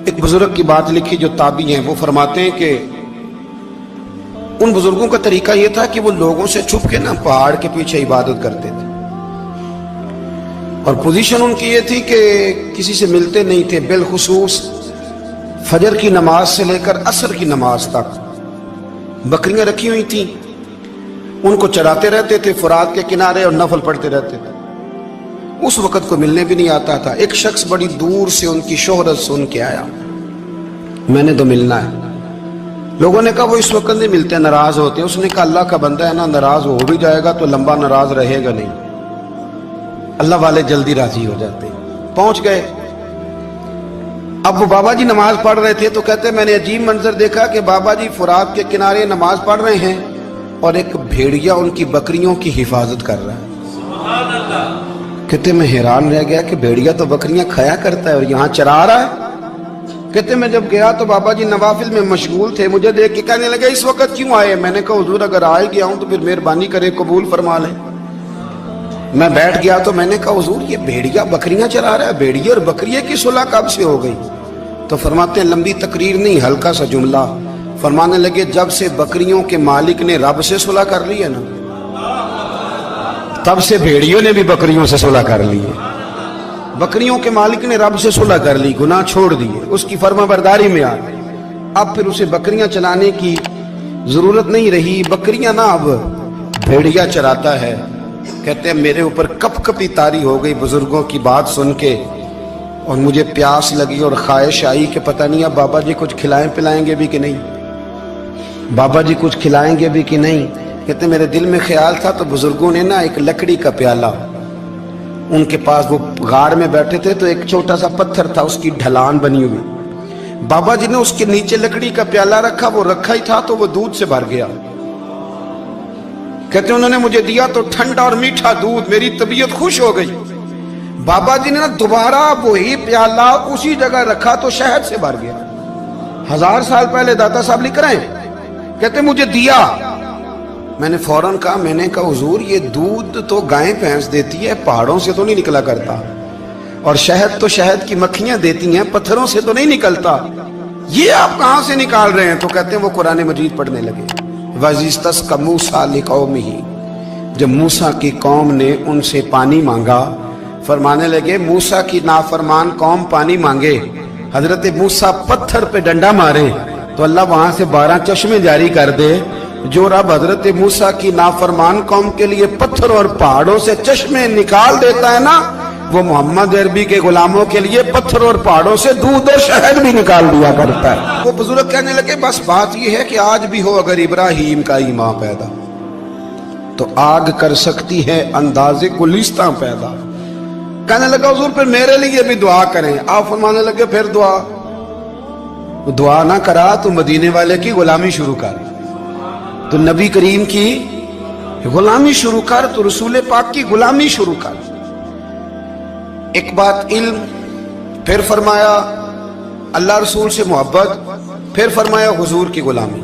ایک بزرگ کی بات لکھی جو تابعی ہیں، وہ فرماتے ہیں کہ ان بزرگوں کا طریقہ یہ تھا کہ وہ لوگوں سے چھپ کے نا پہاڑ کے پیچھے عبادت کرتے تھے، اور پوزیشن ان کی یہ تھی کہ کسی سے ملتے نہیں تھے، بالخصوص فجر کی نماز سے لے کر عصر کی نماز تک بکریاں رکھی ہوئی تھیں، ان کو چراتے رہتے تھے فرات کے کنارے اور نفل پڑھتے رہتے تھے۔ اس وقت کو ملنے بھی نہیں آتا تھا۔ ایک شخص بڑی دور سے ان کی شہرت سن کے آیا، میں نے تو ملنا ہے۔ لوگوں نے کہا وہ اس وقت نہیں ملتے، ناراض ہوتے ہیں۔ اس نے کہا اللہ کا بندہ ہے نا، ناراض ہو بھی جائے گا تو لمبا ناراض رہے گا نہیں، اللہ والے جلدی راضی ہو جاتے ہیں۔ پہنچ گئے۔ اب وہ بابا جی نماز پڑھ رہے تھے تو کہتے میں نے عجیب منظر دیکھا کہ بابا جی فرات کے کنارے نماز پڑھ رہے ہیں اور ایک بھیڑیا ان کی بکریوں کی حفاظت کر رہا ہے۔ کہتے میں حیران رہ گیا کہ بھیڑیا تو بکریاں کھایا کرتا ہے اور یہاں چرا رہا ہے۔ کہتے میں جب گیا تو بابا جی نوافل میں مشغول تھے، مجھے دیکھ کے کہنے لگے اس وقت کیوں آئے؟ میں نے کہا حضور اگر آئے گیا ہوں تو پھر مہربانی کرے قبول فرما لیں۔ میں بیٹھ گیا تو میں نے کہا حضور یہ بھیڑیا بکریاں چرا رہا ہے، بھیڑیا اور بکریے کی صلح کب سے ہو گئی؟ تو فرماتے ہیں لمبی تقریر نہیں، ہلکا سا جملہ۔ فرمانے لگے جب سے بکریوں کے مالک نے رب سے صلح کر لی ہے نا، تب سے بھیڑیوں نے بھی بکریوں سے صلح کر لی ہے۔ بکریوں کے مالک نے رب سے صلح کر لی، گناہ چھوڑ دیے، اس کی فرما برداری میں آ گئے۔ اب پھر اسے بکریاں چلانے کی ضرورت نہیں رہی، بکریاں نہ اب بھیڑیا چراتا ہے۔ کہتے ہیں میرے اوپر کپ کپی طاری ہو گئی بزرگوں کی بات سن کے، اور مجھے پیاس لگی اور خواہش آئی کہ پتہ نہیں اب بابا جی کچھ کھلائیں پلائیں گے بھی کہ نہیں، بابا جی کچھ کھلائیں گے بھی کہ نہیں۔ کہتے میرے دل میں خیال تھا تو بزرگوں نے نا ایک لکڑی کا پیالہ، ان کے پاس وہ غار میں بیٹھے تھے تو ایک چھوٹا سا پتھر تھا، اس کی ڈھلان بنی ہوئی، بابا جی نے اس کے نیچے لکڑی کا پیالہ رکھا، وہ رکھا ہی تھا تو وہ دودھ سے بھر گیا۔ کہتے انہوں نے مجھے دیا تو ٹھنڈا اور میٹھا دودھ، میری طبیعت خوش ہو گئی۔ بابا جی نے نا دوبارہ وہی پیالہ اسی جگہ رکھا تو شہد سے بھر گیا۔ 1000 سال پہلے داتا صاحب لکھ رہے ہیں، کہتے مجھے دیا۔ میں نے فوراً کہا، میں نے کہا حضور یہ دودھ تو گائیں بھینس دیتی ہے، پہاڑوں سے تو نہیں نکلا کرتا، اور شہد تو شہد کی مکھیاں دیتی ہیں، پتھروں سے تو نہیں نکلتا، یہ آپ کہاں سے نکال رہے ہیں؟ تو کہتے ہیں وہ قرآن مجید پڑھنے لگے۔ وَإِذِ اسْتَسْقَى مُوسَىٰ لِقَوْمِهِ، جب موسیٰ کی قوم نے ان سے پانی مانگا، فرمانے لگے موسیٰ کی نافرمان قوم پانی مانگے، حضرت موسیٰ پتھر پہ ڈنڈا مارے تو اللہ وہاں سے 12 چشمے جاری کر دے۔ جو رب حضرت موسیٰ کی نافرمان قوم کے لیے پتھر اور پہاڑوں سے چشمے نکال دیتا ہے نا، وہ محمد عربی کے غلاموں کے لیے پتھر اور پہاڑوں سے دودھ اور شہد بھی نکال دیا کرتا ہے۔ وہ بزرگ کہنے لگے بس بات یہ ہے کہ آج بھی ہو اگر ابراہیم کا ایمان پیدا تو آگ کر سکتی ہے انداز گلستاں پیدا۔ کہنے لگا حضور پھر میرے لیے بھی دعا کریں۔ آپ فرمانے لگے پھر دعا نہ کرا تو مدینے والے کی غلامی شروع کر، تو نبی کریم کی غلامی شروع کر، تو رسول پاک کی غلامی شروع کر۔ ایک بات علم، پھر فرمایا اللہ رسول سے محبت، پھر فرمایا حضور کی غلامی۔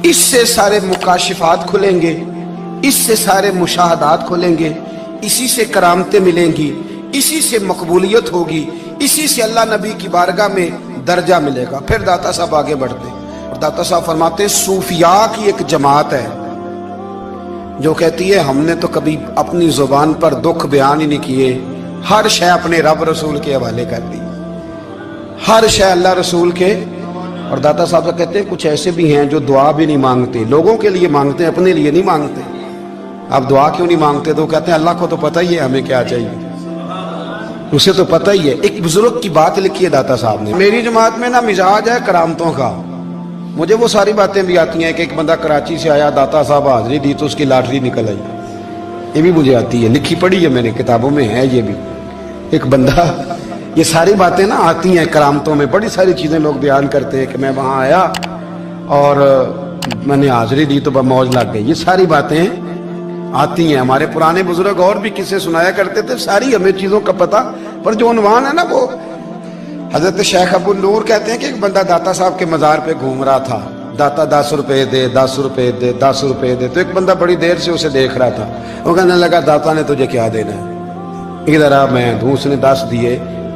اس سے سارے مکاشفات کھلیں گے، اس سے سارے مشاہدات کھلیں گے، اسی سے کرامتیں ملیں گی، اسی سے مقبولیت ہوگی، اسی سے اللہ نبی کی بارگاہ میں درجہ ملے گا۔ پھر داتا صاحب آگے بڑھتے اور داتا صاحب فرماتے صوفیاء کی ایک جماعت ہے جو کہتی ہے ہم نے تو کبھی اپنی زبان پر دکھ بیان ہی نہیں کیے، ہر شے اپنے رب رسول کے حوالے کر دی، ہر شے اللہ رسول کے۔ اور داتا صاحب کہتے ہیں کچھ ایسے بھی ہیں جو دعا بھی نہیں مانگتے، لوگوں کے لیے مانگتے ہیں، اپنے لیے نہیں مانگتے۔ آپ دعا کیوں نہیں مانگتے؟ تو کہتے ہیں اللہ کو تو پتہ ہی ہے ہمیں کیا چاہیے، اسے تو پتہ ہی ہے۔ ایک بزرگ کی بات لکھی ہے داتا صاحب نے، میری جماعت میں نا مزاج ہے کرامتوں کا، مجھے وہ ساری باتیں بھی آتی ہیں کہ ایک بندہ کراچی سے آیا، داتا صاحب حاضری دی تو اس کی لاٹری نکل آئی، یہ بھی مجھے آتی ہے، لکھی پڑھی ہے میں نے، کتابوں میں ہے یہ بھی۔ ایک بندہ، یہ ساری باتیں نا آتی ہیں کرامتوں میں، بڑی ساری چیزیں لوگ بیان کرتے ہیں کہ میں وہاں آیا اور میں نے حاضری دی تو موج لگ گئی، یہ ساری باتیں آتی ہیں۔ ہمارے پرانے بزرگ اور بھی قصے سنایا کرتے تھے، ساری ہمیں چیزوں کا پتہ، پر جو عنوان ہے نا وہ حضرت شیخ ابو نور کہتے ہیں کہ ایک بندہ داتا صاحب کے مزار پہ گھوم رہا تھا، داتا 10 روپے دے، 10 روپے دے، 10 روپے دے، تو ایک بندہ بڑی دیر سے اسے دیکھ رہا تھا، وہ کہنے لگا داتا نے تجھے کیا دینا ہے، ادھر آ میں دوں۔ اس نے 10 دیے،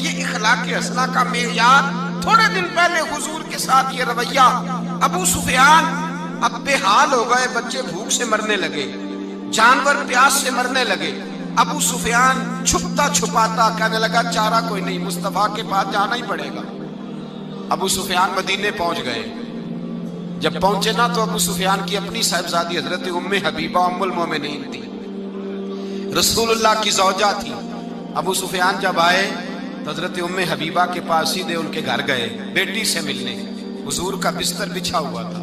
یہ اخلاق حسنہ کا معیار. تھوڑے دن پہلے حضور کے ساتھ یہ رویہ. ابو سفیان اب بے حال ہو گئے, بچے بھوک سے مرنے لگے, جانور پیاس سے مرنے لگے. ابو سفیان چھپتا چھپاتا کہنے لگا چارہ کوئی نہیں, مصطفیٰ کے پاس جانا ہی پڑے گا. ابو سفیان مدینے پہنچ گئے. جب پہنچے نا تو ابو سفیان کی اپنی صاحبزادی حضرت ام حبیبہ ام المومنین تھی, رسول اللہ کی زوجہ تھی. ابو سفیان جب آئے تو حضرت ام حبیبہ کے پاس سیدھے ان کے گھر گئے بیٹی سے ملنے. حضور کا بستر بچھا ہوا تھا.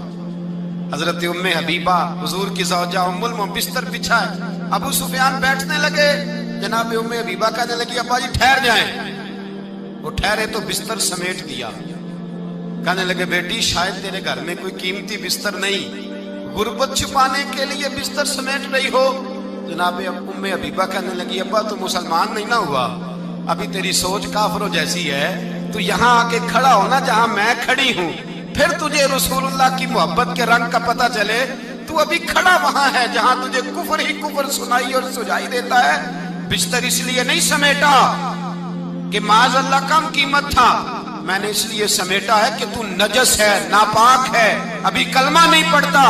حضرت ام حبیبہ حضور کی زوجہ ام المومنین بستر بچھا ہے. ابو سفیان بیٹھنے لگے, جناب ام حبیبہ کہنے لگی ابا جی ٹھہر جائیں. وہ ٹھہرے تو بستر سمیٹ دیا. کہنے لگے بیٹی شاید تیرے گھر میں کوئی قیمتی بستر نہیں, غربت چھپانے کے لیے بستر سمیٹ رہی ہو. جناب ام حبیبہ کہنے لگی ابا تو مسلمان نہیں نہ ہوا, ابھی تیری سوچ کافروں جیسی ہے. تو یہاں آ کے کھڑا ہونا جہاں میں کھڑی ہوں, پھر تجھے رسول اللہ کی محبت کے رنگ کا پتہ چلے. تو ابھی کھڑا وہاں ہے جہاں تجھے کفر ہی کفر سنائی اور سجائی دیتا ہے. بستر اس لیے نہیں سمیٹا کہ معاذ اللہ کم قیمت تھا, میں نے اس لیے سمیٹا ہے کہ تو نجس ہے, ناپاک ہے, ابھی کلمہ نہیں پڑھتا.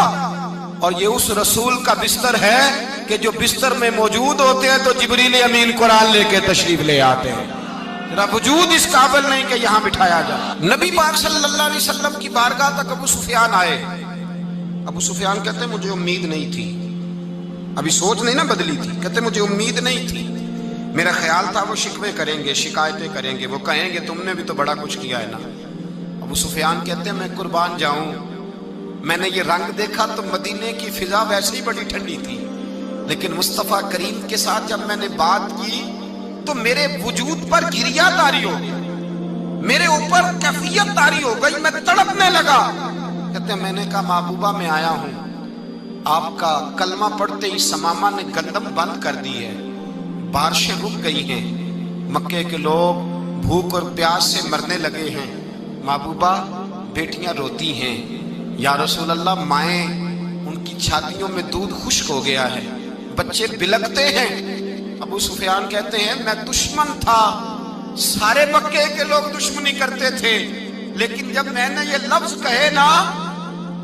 اور یہ اس رسول کا بستر ہے کہ جو بستر میں موجود ہوتے ہیں تو جبریل امین قرآن لے کے تشریف لے آتے ہیں. ذرا وجود اس قابل نہیں کہ یہاں بٹھایا جائے. نبی پاک صلی اللہ علیہ وسلم کی بارگاہ تک ابو سفیان آئے. ابو سفیان کہتے ہیں مجھے امید نہیں تھی, ابھی سوچ نہیں نہ بدلی تھی. کہتے مجھے امید نہیں تھی, میرا خیال تھا وہ شکوے کریں گے, شکایتیں کریں گے, وہ کہیں گے تم نے بھی تو بڑا کچھ کیا ہے نا. ابو سفیان کہتے ہیں میں قربان جاؤں, میں نے یہ رنگ دیکھا تو مدینے کی فضا ویسے ہی بڑی ٹھنڈی تھی, لیکن مصطفیٰ کریم کے ساتھ جب میں نے بات کی تو میرے وجود پر گریہ طاری ہو گئی, میرے اوپر کیفیت طاری ہو گئی, میں تڑپنے لگا. کہتے ہیں میں نے کہا محبوبہ میں آیا ہوں, آپ کا کلمہ پڑھتے ہی سمامہ نے گندم بند کر دی ہے, بارشیں رک گئی ہیں, مکے کے لوگ بھوک اور پیاس سے مرنے لگے ہیں. محبوبہ بیٹیاں روتی ہیں, یا رسول اللہ مائیں ان کی چھاتیوں میں دودھ خشک ہو گیا ہے, بچے بلکتے ہیں. ابو سفیان کہتے ہیں میں دشمن تھا, سارے مکے کے لوگ دشمنی کرتے تھے, لیکن جب میں نے یہ لفظ کہے نا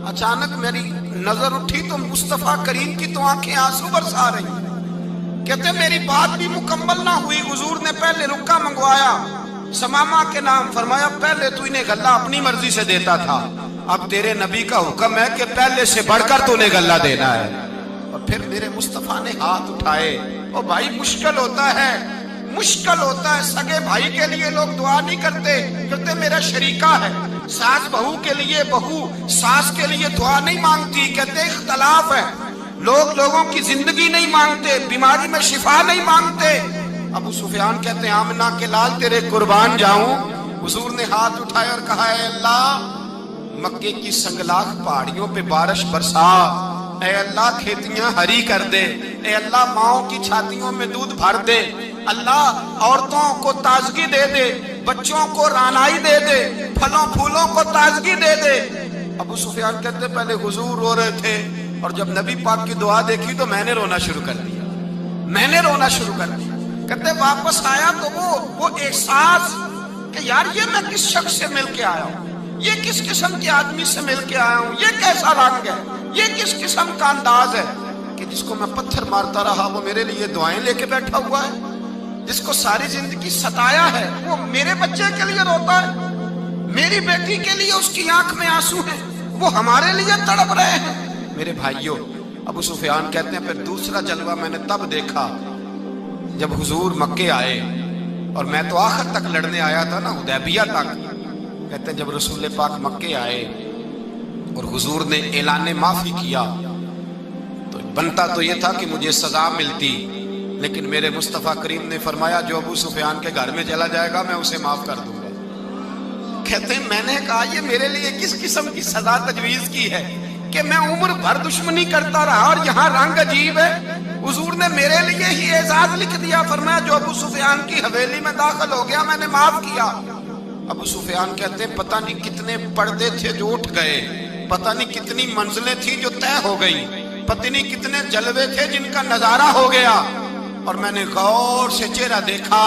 اچانک میری نظر اٹھی تو مصطفیٰ کریم کی تو آنکھیں آنسو برسا رہی. کہتے ہیں میری بات بھی مکمل نہ ہوئی, حضور نے پہلے رکا منگوایا, سمامہ کے نام فرمایا پہلے تو انہیں غلہ اپنی مرضی سے دیتا تھا, اب تیرے نبی کا حکم ہے کہ پہلے سے بڑھ کر تو انہیں غلہ دینا ہے. اور پھر میرے مصطفیٰ نے ہاتھ اٹھائے. او بھائی مشکل ہوتا ہے, مشکل ہوتا ہے. سگے بھائی کے لیے لوگ دعا نہیں کرتے, کہتے میرا شریکہ ہے. ساس بہو کے لیے بہو ساس کے لیے دعا نہیں مانگتی, کہتے اختلاف ہے. لوگ لوگوں کی زندگی نہیں مانگتے, بیماری میں شفا نہیں مانگتے. ابو سفیان کہتے ہیں آمنہ کے لال تیرے قربان جاؤں. حضور نے ہاتھ اٹھائے اور کہا اے اللہ مکے کی سنگلاخ پہاڑیوں پہ بارش برسا, اے اللہ کھیتیاں ہری کر دے, اے اللہ ماؤں کی چھاتیوں میں دودھ بھر دے, اللہ عورتوں کو تازگی دے دے, بچوں کو رانائی دے دے, پھلوں پھولوں کو تازگی دے دے. ابو سفیان کہتے پہلے حضور رو رہے تھے, اور جب نبی پاک کی دعا دیکھی تو میں نے رونا شروع کر دیا, میں نے رونا شروع کر دیا. کہتے واپس آیا تو وہ احساس کہ یار یہ میں کس شخص سے مل کے آیا ہوں, یہ کس قسم کے آدمی سے مل کے آیا ہوں, یہ کیسا رنگ ہے, یہ کس قسم کا انداز ہے کہ جس کو میں پتھر مارتا رہا وہ میرے لیے دعائیں لے کے بیٹھا ہوا ہے, جس کو ساری زندگی ستایا ہے وہ میرے بچے کے لیے روتا ہے, میری بیٹی کے لیے اس کی آنکھ میں آنسو ہیں, وہ ہمارے لیے تڑپ رہے ہیں. میرے بھائیوں, ابو سفیان کہتے ہیں پھر دوسرا جلوہ میں نے تب دیکھا جب حضور مکے آئے, اور میں تو آخر تک لڑنے آیا تھا نا, حدیبیہ تک. کہتے ہیں جب رسول پاک مکے آئے اور حضور نے اعلان معافی کیا تو بنتا تو یہ تھا کہ مجھے سزا ملتی, لیکن میرے مصطفیٰ کریم نے فرمایا جو ابو سفیان کے گھر میں چلا جائے گا میں اسے معاف کر دوں گا. کہتے ہیں میں نے کہا یہ میرے لیے کس قسم کی سزا تجویز کی ہے کہ میں عمر بھر دشمنی کرتا رہا اور یہاں رنگ عجیب ہے. حضور نے میرے لیے ہی اعزاز لکھ دیا, فرمایا جو ابو سفیان کی حویلی میں داخل ہو گیا میں نے معاف کیا. ابو سفیان کہتے ہیں پتہ نہیں کتنے پردے تھے جو اٹھ گئے, پتہ نہیں کتنی منزلیں تھیں جو طے ہو گئی, پتہ نہیں کتنے جلوے تھے جن کا نظارہ ہو گیا. اور میں نے غور سے چہرہ دیکھا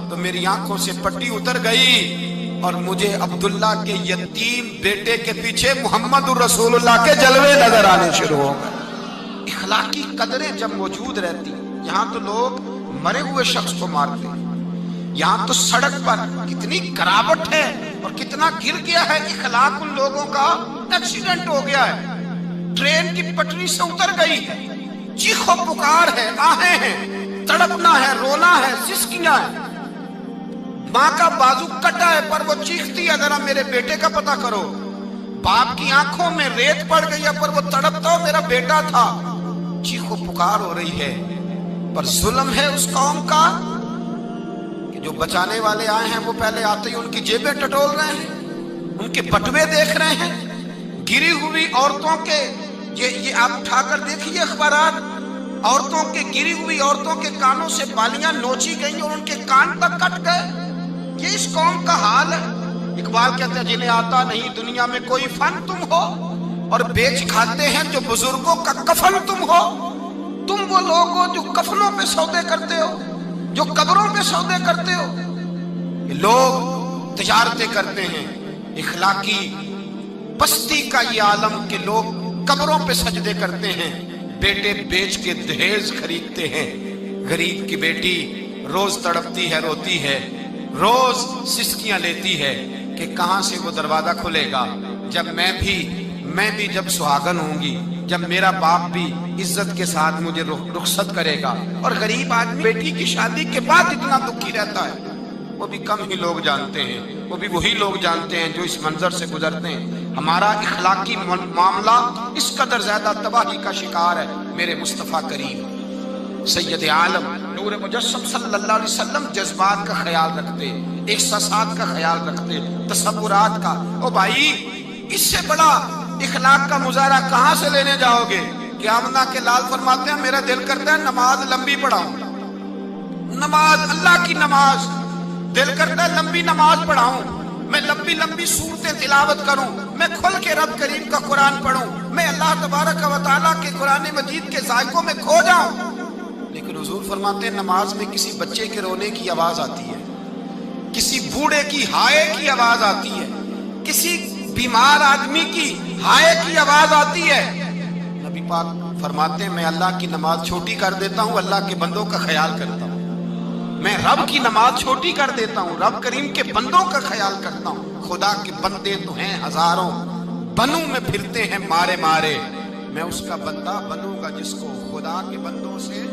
تو میری آنکھوں سے پٹی اتر گئی اور مجھے عبداللہ کے یتیم بیٹے کے پیچھے محمد رسول اللہ کے جلوے نظر آنے شروع ہو گئے۔ اخلاقی قدریں جب موجود رہتی، یہاں تو لوگ مرے ہوئے شخص کو مارتے ہیں، یہاں تو سڑک پر کتنی گراوٹ ہے اور کتنا گر گیا ہے، اخلاق ان لوگوں کا ایکسیڈنٹ ہو گیا ہے، ٹرین کی پٹری سے اتر گئی ہے، چیخ و پکار ہے، آہیں ہیں، تڑپنا ہے، رونا ہے، سسکیاں ہیں، ماں کا بازو کٹا ہے پر وہ چیختی ہے ذرا میرے بیٹے کا پتہ کرو، باپ کی آنکھوں میں ریت پڑ گئی ہے پر وہ تڑپتا ہو میرا بیٹا تھا، چیخ و پکار ہو رہی ہے۔ پر ظلم ہے اس قوم کا کہ جو بچانے والے آئے ہیں وہ پہلے آتے ہی ان کی جیبیں ٹٹول رہے ہیں، ان کے بٹوے دیکھ رہے ہیں، گری ہوئی عورتوں کے، یہ آپ اٹھا کر دیکھیے اخبارات، عورتوں کے گری ہوئی عورتوں کے کانوں سے بالیاں نوچی گئیں اور ان کے کان تک کٹ گئے۔ یہ اس قوم کا حال ہے۔ اقبال کہتے ہیں جنہیں آتا نہیں دنیا میں کوئی فن تم ہو اور بیچ کھاتے ہیں جو بزرگوں کا کفن تم ہو۔ تم وہ لوگ ہو جو کفنوں پہ سودے کرتے ہو، جو قبروں پہ سودے کرتے ہو۔ لوگ تجارتیں کرتے ہیں، اخلاقی پستی کا یہ عالم کہ لوگ قبروں پہ سجدے کرتے ہیں، بیٹے بیچ کے دہیز خریدتے ہیں۔ غریب کی بیٹی روز تڑپتی ہے، روتی ہے، روز سسکیاں لیتی ہے کہ کہاں سے وہ دروازہ کھلے گا جب میں بھی جب سہاگن ہوں گی، جب میرا باپ بھی عزت کے ساتھ مجھے رخصت کرے گا۔ اور غریب آدمی بیٹی کی شادی کے بعد اتنا دکھی رہتا ہے، وہ بھی کم ہی لوگ جانتے ہیں، وہ بھی وہی لوگ جانتے ہیں جو اس منظر سے گزرتے ہیں۔ ہمارا اخلاقی معاملہ اس قدر زیادہ تباہی کا شکار ہے۔ میرے مصطفیٰ کریم سید عالم نور مجسم صلی اللہ علیہ وسلم جذبات کا خیال رکھتے، احساسات کا خیال رکھتے، تصورات کا۔ او بھائی، اس سے بڑا اخلاق کا مظاہرہ کہاں سے لینے جاؤ گے؟ کہ آمنہ کے لال فرماتے ہیں میرا دل کرتا ہے نماز لمبی پڑھاؤں، نماز اللہ کی نماز، دل کرتا ہے لمبی نماز پڑھاؤں، میں لمبی لمبی سورتیں تلاوت کروں، میں کھل کے رب کریم کا قرآن پڑھوں، میں اللہ تبارک و تعالیٰ کے قرآن مجید کے ذائقوں میں کھو جاؤں۔ لیکن حضور فرماتے ہیں نماز میں کسی بچے کے رونے کی آواز آتی ہے، کسی بوڑھے کی ہائے کی آواز آتی ہے، کسی بیمار آدمی کی ہائے کی آواز آتی ہے۔ نبی پاک فرماتے ہیں میں اللہ کی نماز چھوٹی کر دیتا ہوں، اللہ کے بندوں کا خیال کرتا ہوں، میں رب کی نماز چھوٹی کر دیتا ہوں، رب کریم کے بندوں کا خیال کرتا ہوں۔ خدا کے بندے تو ہیں ہزاروں، بنوں میں پھرتے ہیں مارے مارے، میں اس کا بندہ بنوں گا جس کو خدا کے بندوں سے